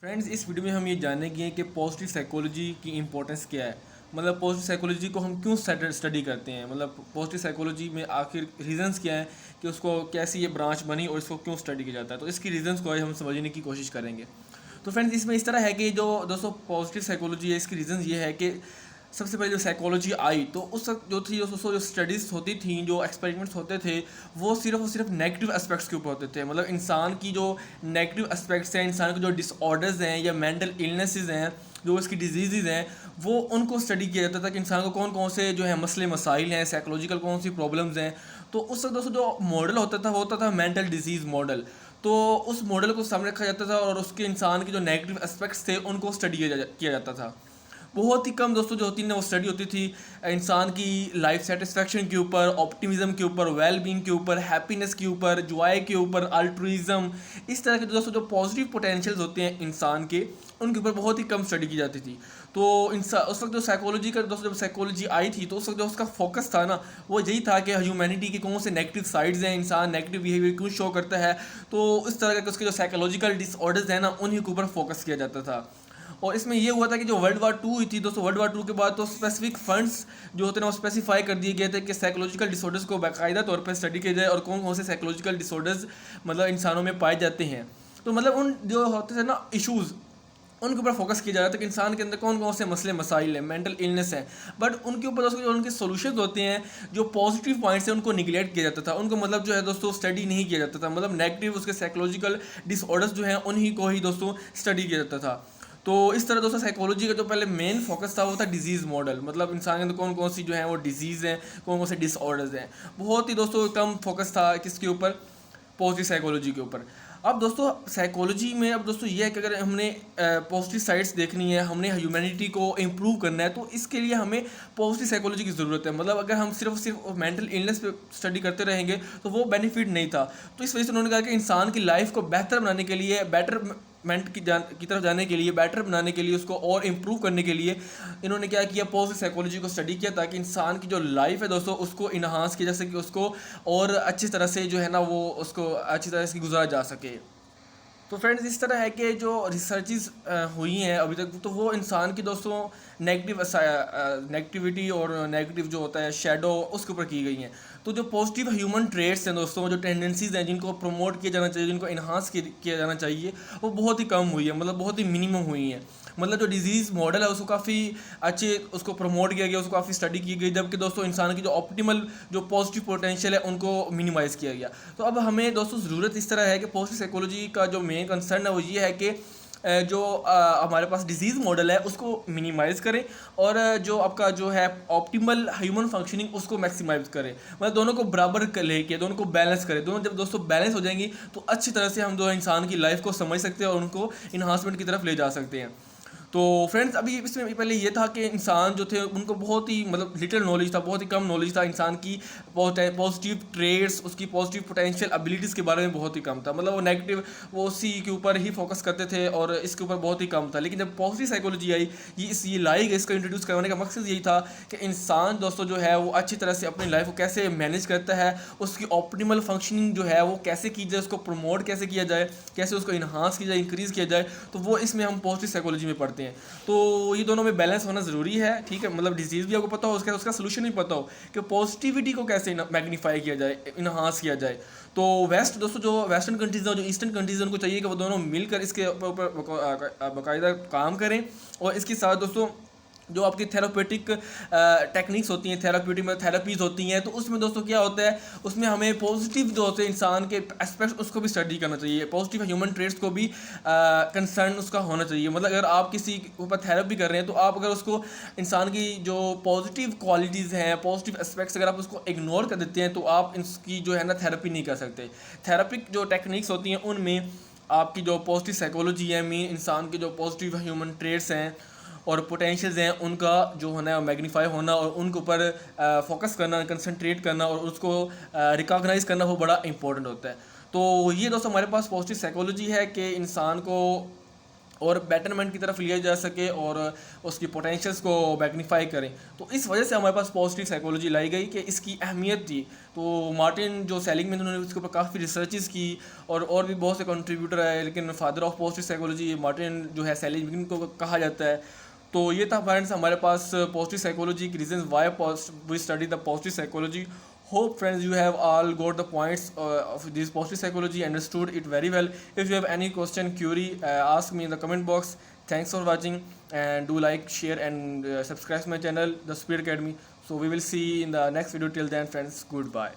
Friends, इस video में हम ये जानेंगे कि पॉजिटिव साइकोलॉजी की इंपॉर्टेंस क्या है। मतलब पॉजिटिव साइकोलॉजी को हम क्यों स्टडी करते हैं। मतलब पॉजिटिव साइकोलॉजी में आखिर रीजंस क्या हैं कि उसको कैसी ये ब्रांच बनी और इसको क्यों स्टडी किया जाता है। तो इसकी रीजंस को आज हम समझने की कोशिश करेंगे। तो फ्रेंड्स, इसमें इस तरह है कि जो दोस्तों पॉजिटिव साइकोलॉजी है, इसकी रीजंस ये है कि सबसे पहले जो साइकोलॉजी आई तो उस वक्त जो थी जो स्टडीज़ होती थी, जो एक्सपेरिमेंट्स होते थे, वो सिर्फ और सिर्फ नेगेटिव एस्पेक्ट्स के ऊपर होते थे। मतलब इंसान की जो नेगेटिव एस्पेक्ट्स हैं, इंसान के जो डिसऑर्डर्स हैं या मेंटल इलनेसेस हैं, जो इसकी डिजीज़ हैं, वो उनको स्टडी किया जाता था कि इंसान को कौन कौन से जो है मसले मसाइल हैं, साइकोलॉजिकल कौन सी प्रॉब्लम्स हैं। तो उस वक्त दोस्तों जो मॉडल होता था मेंटल डिजीज़ मॉडल। तो उस मॉडल को सामने रखा जाता था और उसके इंसान के जो नेगेटिव एस्पेक्ट्स थे उनको स्टडी किया जाता था। बहुत ही कम दोस्तों जो होती है वो स्टडी होती थी इंसान की लाइफ सेटिस्फैक्शन के ऊपर, ऑप्टिमिज्म के ऊपर, वेल बीइंग के ऊपर, हैप्पीनेस के ऊपर, जॉय के ऊपर, अल्ट्रुइज्म, इस तरह के दोस्तों जो पॉजिटिव पोटेंशियल्स होते हैं इंसान के, उनके ऊपर बहुत ही कम स्टडी की जाती थी। तो इंसान उस वक्त जो साइकोलॉजी का दोस्तों जब साइकोलॉजी आई थी तो उस वक्त जो उसका फोकस था ना, वो यही था कि ह्यूमैनिटी के कौन से नेगेटिव साइड्स हैं, इंसान नेगेटिव बिहेवियर क्यों शो करता है। तो इस तरह के उसके जो साइकोलॉजिकल डिसऑर्डर्स हैं ना, उन्हीं के ऊपर फोकस किया जाता था। और इसमें ये हुआ था कि जो वर्ल्ड वार 2 हुई थी दोस्तों, वर्ल्ड वार 2 के बाद तो स्पेसिफिक फंड्स जो होते हैं वो स्पेसिफाई कर दिए गए थे कि साइकोलॉजिकल डिसऑर्डर्स को बाकायदा तौर पर स्टडी किया जाए और कौन कौन से साइकोलॉजिकल डिसऑर्डर्स मतलब इंसानों में पाए जाते हैं। तो मतलब उन जो होते थे ना इश्यूज़, उनके ऊपर फोकस किया जा रहा था कि इंसान के अंदर कौन कौन से मसले मसाइल हैं, मेंटल इलनेस है। बट उनके ऊपर दोस्तों जो उनके सोल्यूशन होते हैं, जो पॉजिटिव पॉइंट्स हैं, उनको निगलेक्ट किया जाता था। उनको मतलब जो है दोस्तों स्टडी नहीं किया जाता था। मतलब नेगेटिव उसके साइकोलॉजिकल डिसऑर्डर्स जो हैं उन्हीं को ही दोस्तों स्टडी किया जाता था। तो इस तरह दोस्तों साइकोलॉजी का जो पहले मेन फोकस था वो था डिजीज़ मॉडल। मतलब इंसान के अंदर कौन कौन सी जो है वो डिजीज़ हैं, कौन कौन से डिसऑर्डर्स हैं। बहुत ही दोस्तों कम फोकस था किसके ऊपर, पॉजिटिव साइकोलॉजी के ऊपर। अब दोस्तों साइकोलॉजी में अब दोस्तों ये है कि अगर हमने पॉजिटिव साइड्स देखनी है, हमने ह्यूमैनिटी को इम्प्रूव करना है, तो इसके लिए हमें पॉजिटिव साइकोलॉजी की ज़रूरत है। मतलब अगर हम सिर्फ मेंटल इलनेस पे स्टडी करते रहेंगे तो वो बेनिफिट नहीं था। तो इस वजह से उन्होंने कहा कि इंसान की लाइफ को बेहतर बनाने के लिए, बेटरमेंट की तरफ जाने के लिए, बेटर बनाने के लिए, उसको और इम्प्रूव करने के लिए इन्होंने क्या किया, पॉजिटिव साइकोलॉजी को स्टडी किया ताकि इंसान की जो लाइफ है दोस्तों उसको इन्हांस किया जा सके, उसको और अच्छी तरह से जो है ना वो उसको अच्छी तरह से गुजारा जा सके। तो फ्रेंड्स, इस तरह है कि जो रिसर्चेस हुई हैं अभी तक, तो वो इंसान की दोस्तों नेगेटिविटी और नेगेटिव जो होता है शेडो उसके ऊपर की गई हैं। तो जो पॉजिटिव ह्यूमन ट्रेट्स हैं दोस्तों, जो टेंडेंसीज हैं जिनको प्रमोट किया जाना चाहिए, जिनको इन्हांस किया जाना चाहिए, वो बहुत ही कम हुई है। मतलब बहुत ही मिनिमम हुई है। मतलब जो डिजीज़ मॉडल है उसको काफ़ी अच्छे उसको प्रमोट किया गया, उसको काफ़ी स्टडी की गई, जबकि दोस्तों इंसान की जो ऑप्टिमल जो पॉजिटिव पोटेंशियल है उनको मिनिमाइज़ किया गया। तो अब हमें दोस्तों ज़रूरत इस तरह है कि पॉजिटिव साइकोलॉजी का जो मेन कंसर्न है वो ये है कि जो हमारे पास डिजीज़ मॉडल है उसको मिनिमाइज़ करें और जो आपका जो है ऑप्टिमल ह्यूमन फंक्शनिंग उसको मैक्सिमाइज करें। मतलब दोनों को बराबर लेके दोनों को बैलेंस करें। दोनों जब दोस्तों बैलेंस हो जाएंगी तो अच्छी तरह से हम जो इंसान की लाइफ को समझ सकते हैं और उनको इन्हांसमेंट की तरफ ले जा सकते हैं। तो फ्रेंड्स, अभी इसमें पहले ये था कि इंसान जो थे उनको बहुत ही मतलब लिटिल नॉलेज था, बहुत ही कम नॉलेज था इंसान की पॉजिटिव ट्रेड्स, उसकी पॉजिटिव पोटेंशियल एबिलिटीज़ के बारे में बहुत ही कम था। मतलब वो नेगेटिव वो उसी के ऊपर ही फोकस करते थे और इसके ऊपर बहुत ही कम था। लेकिन जब पॉजिटिव साइकोलॉजी आई, ये लाई गई, इसको इंट्रोड्यूस करवाने का मकसद यही था कि इंसान दोस्तों जो है वो अच्छी तरह से अपनी लाइफ को कैसे मैनेज करता है, उसकी ऑप्टिमल फंक्शनिंग जो है वो कैसे की जाए, उसको प्रमोट कैसे किया जाए, कैसे उसको इन्हांस किया जाए, इंक्रीज़ किया जाए। तो वो इसमें हम पॉजिटिव साइकोलॉजी में पढ़ते हैं। तो ये दोनों में बैलेंस होना ज़रूरी है, ठीक है। मतलब डिजीज़ भी आपको पता हो, उसका सोल्यूशन भी पता हो कि पॉजिटिविटी को कैसे मैग्नीफाई किया जाए, इन्हांस किया जाए। तो वेस्ट दोस्तों जो वेस्टर्न कंट्रीज़ हैं, जो ईस्टर्न कंट्रीज़ हैं, उनको चाहिए कि वो दोनों मिलकर इसके ऊपर बाकायदा काम करें। और इसके साथ दोस्तों जो आपकी थेरापेटिक टेक्निक्स होती हैं, थेराप्यूटिक में थेरापीज़ होती हैं, तो उसमें दोस्तों क्या होता है, उसमें हमें पॉजिटिव जो होते हैं इंसान के एस्पेक्ट्स उसको भी स्टडी करना चाहिए, पॉजिटिव ह्यूमन ट्रेट्स को भी कंसर्न उसका होना चाहिए। मतलब अगर आप किसी ऊपर थेरेपी कर रहे हैं तो आप अगर उसको इंसान की जो पॉजिटिव क्वालिटीज़ हैं, पॉजिटिव एस्पेक्ट्स अगर आप उसको इग्नोर कर देते हैं तो आप इसकी जो है ना थेरेपी नहीं कर सकते। थेरापिक जो टेक्निक्स होती हैं उनमें आपकी जो पॉजिटिव साइकोलॉजी है, मीन इंसान के जो पॉजिटिव ह्यूमन ट्रेट्स हैं और पोटेंशियल्स हैं, उनका जो होना है मैग्नीफाई होना और उनके ऊपर फोकस करना, कंसंट्रेट करना और उसको रिकॉग्नाइज़ करना वो बड़ा इंपॉर्टेंट होता है। तो ये दोस्तों हमारे पास पॉजिटिव साइकोलॉजी है कि इंसान को और बेटरमेंट की तरफ लिया जा सके और उसकी पोटेंशियल्स को मैग्नीफाई करें। तो इस वजह से हमारे पास पॉजिटिव साइकोलॉजी लाई गई कि इसकी अहमियत थी। तो मार्टिन जो सेलिंगमैन, उन्होंने उसके ऊपर काफ़ी रिसर्चेस की और भी बहुत से कंट्रीब्यूटर है, लेकिन father of positive psychology Martin जो है सेलिंगमैन को कहा जाता है। तो ये था फ्रेंड्स हमारे पास पॉजिटिव साइकोलॉजी की reasons why we study the positive psychology. Hope friends you have all got the points of this positive psychology, understood it very well. If you have any question, query, ask me in the comment box. Thanks for watching, and do like, share, and subscribe my channel, The Spirit Academy. So we will see in the next video. Till then, friends, goodbye.